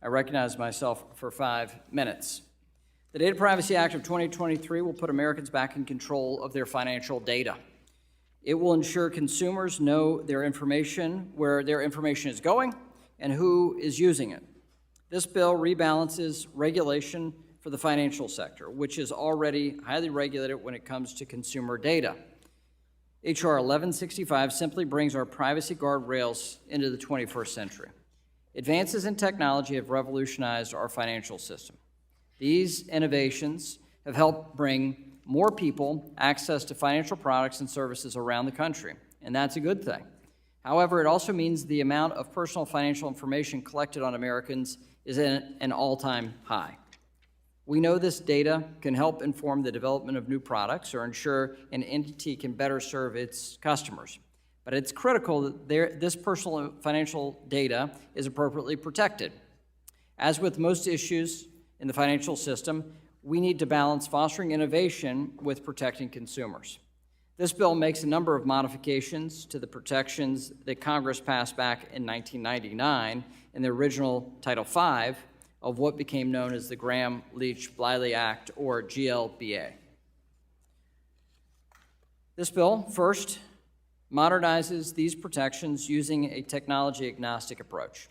I recognize myself for 5 minutes. The Data Privacy Act of 2023 will put Americans back in control of their financial data. It will ensure consumers know their information, where their information is going, and who is using it. This bill rebalances regulation for the financial sector, which is already highly regulated when it comes to consumer data. H.R. 1165 simply brings our privacy guardrails into the 21st century. Advances in technology have revolutionized our financial system. These innovations have helped bring more people access to financial products and services around the country, and that's a good thing. However, it also means the amount of personal financial information collected on Americans is at an all-time high. We know this data can help inform the development of new products or ensure an entity can better serve its customers. But it's critical that this personal financial data is appropriately protected. As with most issues in the financial system, we need to balance fostering innovation with protecting consumers. This bill makes a number of modifications to the protections that Congress passed back in 1999 in the original Title V of what became known as the Gramm-Leach-Bliley Act, or GLBA. This bill, first, modernizes these protections using a technology-agnostic approach.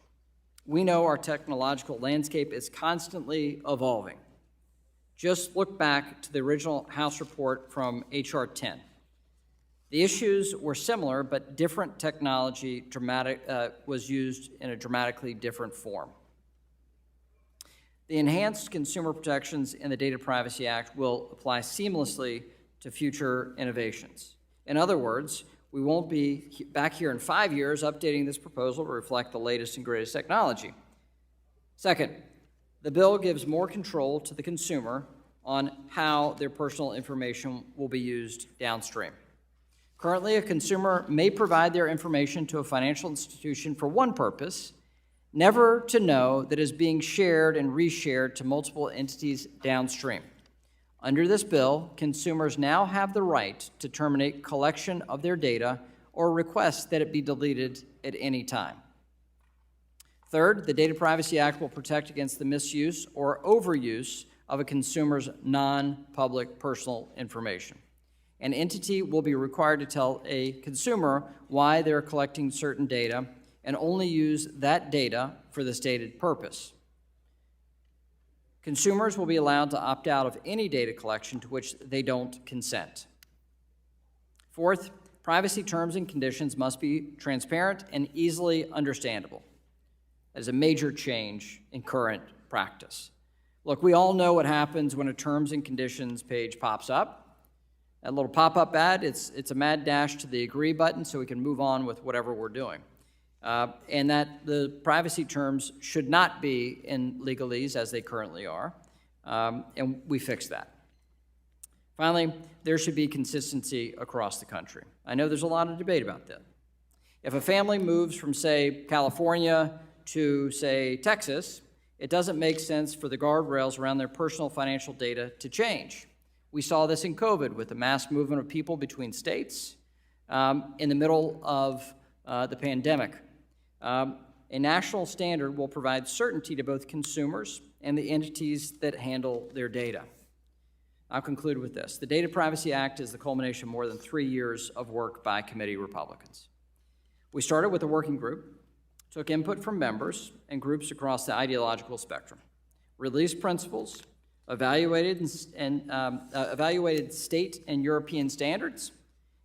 We know our technological landscape is constantly evolving. Just look back to the original House report from H.R. 10. The issues were similar, but different technology was used in a dramatically different form. The enhanced consumer protections in the Data Privacy Act will apply seamlessly to future innovations. In other words, we won't be back here in 5 years updating this proposal to reflect the latest and greatest technology. Second, the bill gives more control to the consumer on how their personal information will be used downstream. Currently, a consumer may provide their information to a financial institution for one purpose, never to know that it is being shared and reshared to multiple entities downstream. Under this bill, consumers now have the right to terminate collection of their data or request that it be deleted at any time. Third, the Data Privacy Act will protect against the misuse or overuse of a consumer's non-public personal information. An entity will be required to tell a consumer why they're collecting certain data and only use that data for the stated purpose. Consumers will be allowed to opt out of any data collection to which they don't consent. Fourth, privacy terms and conditions must be transparent and easily understandable. That is a major change in current practice. Look, we all know what happens when a terms and conditions page pops up. That little pop-up ad, it's a mad dash to the agree button so we can move on with whatever we're doing. And that the privacy terms should not be in legalese as they currently are, and we fixed that. Finally, there should be consistency across the country. I know there's a lot of debate about that. If a family moves from, say, California to, say, Texas, it doesn't make sense for the guardrails around their personal financial data to change. We saw this in COVID with the mass movement of people between states in the middle of the pandemic. A national standard will provide certainty to both consumers and the entities that handle their data. I'll conclude with this. The Data Privacy Act is the culmination of more than 3 years of work by committee Republicans. We started with a working group, took input from members and groups across the ideological spectrum, released principles, evaluated state and European standards,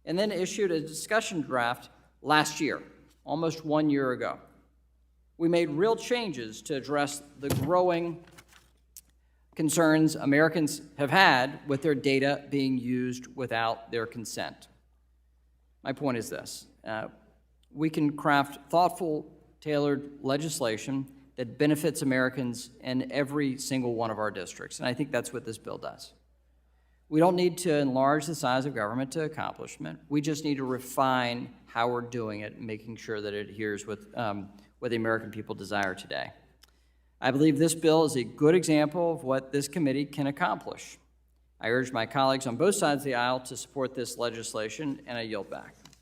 and then issued a discussion draft last year, almost 1 year ago. We made real changes to address the growing concerns Americans have had with their data being used without their consent. My point is this. We can craft thoughtful, tailored legislation that benefits Americans in every single one of our districts, and I think that's what this bill does. We don't need to enlarge the size of government to accomplishment. We just need to refine how we're doing it and making sure that it adheres with what the American people desire today. I believe this bill is a good example of what this committee can accomplish. I urge my colleagues on both sides of the aisle to support this legislation, and I yield back.